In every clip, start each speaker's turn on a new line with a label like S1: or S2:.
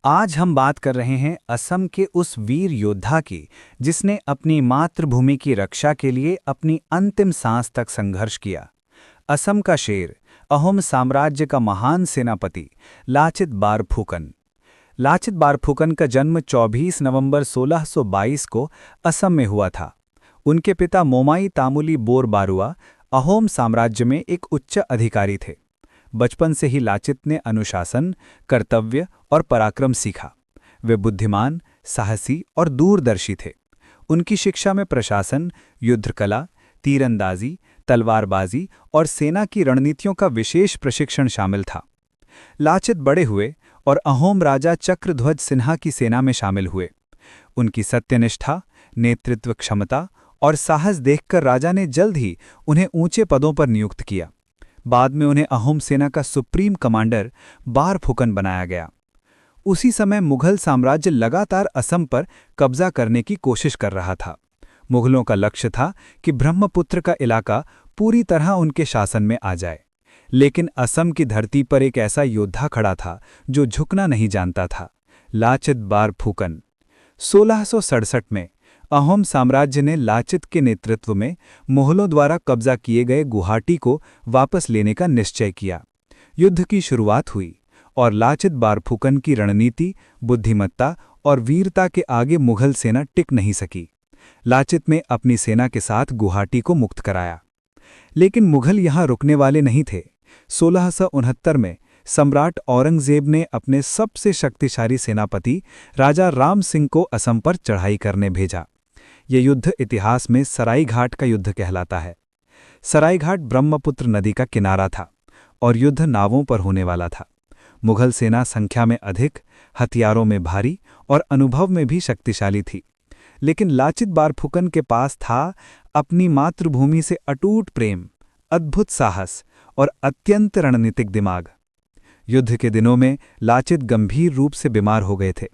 S1: आज हम बात कर रहे हैं असम के उस वीर योद्धा की जिसने अपनी मातृभूमि की रक्षा के लिए अपनी अंतिम सांस तक संघर्ष किया। असम का शेर, अहोम साम्राज्य का महान सेनापति लाचित बारफुकन। लाचित बारफुकन का जन्म 24 नवंबर 1622 को असम में हुआ था। उनके पिता मोमाई तामुली बोरबारुआ अहोम साम्राज्य में एक उच्च अधिकारी थे। बचपन से ही लाचित ने अनुशासन, कर्तव्य और पराक्रम सीखा। वे बुद्धिमान, साहसी और दूरदर्शी थे। उनकी शिक्षा में प्रशासन, युद्धकला, तीरंदाजी, तलवारबाजी और सेना की रणनीतियों का विशेष प्रशिक्षण शामिल था। लाचित बड़े हुए और अहोम राजा चक्रध्वज सिन्हा की सेना में शामिल हुए। उनकी सत्यनिष्ठा, नेतृत्व क्षमता और साहस देखकर राजा ने जल्द ही उन्हें ऊंचे पदों पर नियुक्त किया। बाद में उन्हें अहोम सेना का सुप्रीम कमांडर बारफुकन बनाया गया। उसी समय मुगल साम्राज्य लगातार असम पर कब्जा करने की कोशिश कर रहा था। मुगलों का लक्ष्य था कि ब्रह्मपुत्र का इलाका पूरी तरह उनके शासन में आ जाए। लेकिन असम की धरती पर एक ऐसा योद्धा खड़ा था जो झुकना नहीं जानता था, लाचित बारफुकन। 1667 में अहोम साम्राज्य ने लाचित के नेतृत्व में मुगलों द्वारा कब्जा किए गए गुवाहाटी को वापस लेने का निश्चय किया। युद्ध की शुरुआत हुई और लाचित बारफुकन की रणनीति, बुद्धिमत्ता और वीरता के आगे मुगल सेना टिक नहीं सकी। लाचित ने अपनी सेना के साथ गुवाहाटी को मुक्त कराया। लेकिन मुगल यहाँ रुकने वाले नहीं थे। 1669 में सम्राट औरंगजेब ने अपने सबसे शक्तिशाली सेनापति राजा राम सिंह को असम पर चढ़ाई करने भेजा। ये युद्ध इतिहास में सराइघाट का युद्ध कहलाता है। सराइघाट ब्रह्मपुत्र नदी का किनारा था और युद्ध नावों पर होने वाला था। मुगल सेना संख्या में अधिक, हथियारों में भारी और अनुभव में भी शक्तिशाली थी। लेकिन लाचित बारफुकन के पास था अपनी मातृभूमि से अटूट प्रेम, अद्भुत साहस और अत्यंत रणनीतिक दिमाग। युद्ध के दिनों में लाचित गंभीर रूप से बीमार हो गए थे।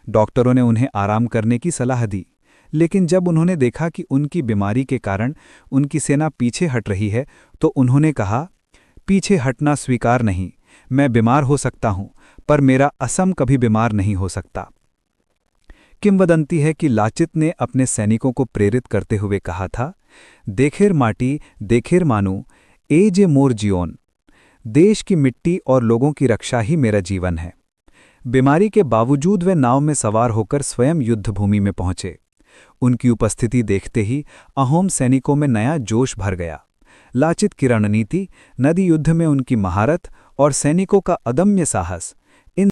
S1: डॉक्टरों ने उन्हें आराम करने की सलाह दी, लेकिन जब उन्होंने देखा कि उनकी बीमारी के कारण उनकी सेना पीछे हट रही है, तो उन्होंने कहा, पीछे हटना स्वीकार नहीं। मैं बीमार हो सकता हूं, पर मेरा असम कभी बीमार नहीं हो सकता। किंवदंती है कि लाचित ने अपने सैनिकों को प्रेरित करते हुए कहा था, देखेर माटी देखेर मानू, ए जे मोर जीवन। देश की मिट्टी और लोगों की रक्षा ही मेरा जीवन है। बीमारी के बावजूद वे नाव में सवार होकर स्वयं युद्धभूमि में पहुंचे। उनकी उपस्थिति देखते ही अहोम सैनिकों में नया जोश भर गया। लाचित की रणनीति, नदी युद्ध में उनकी महारत और सैनिकों का अदम्य साहस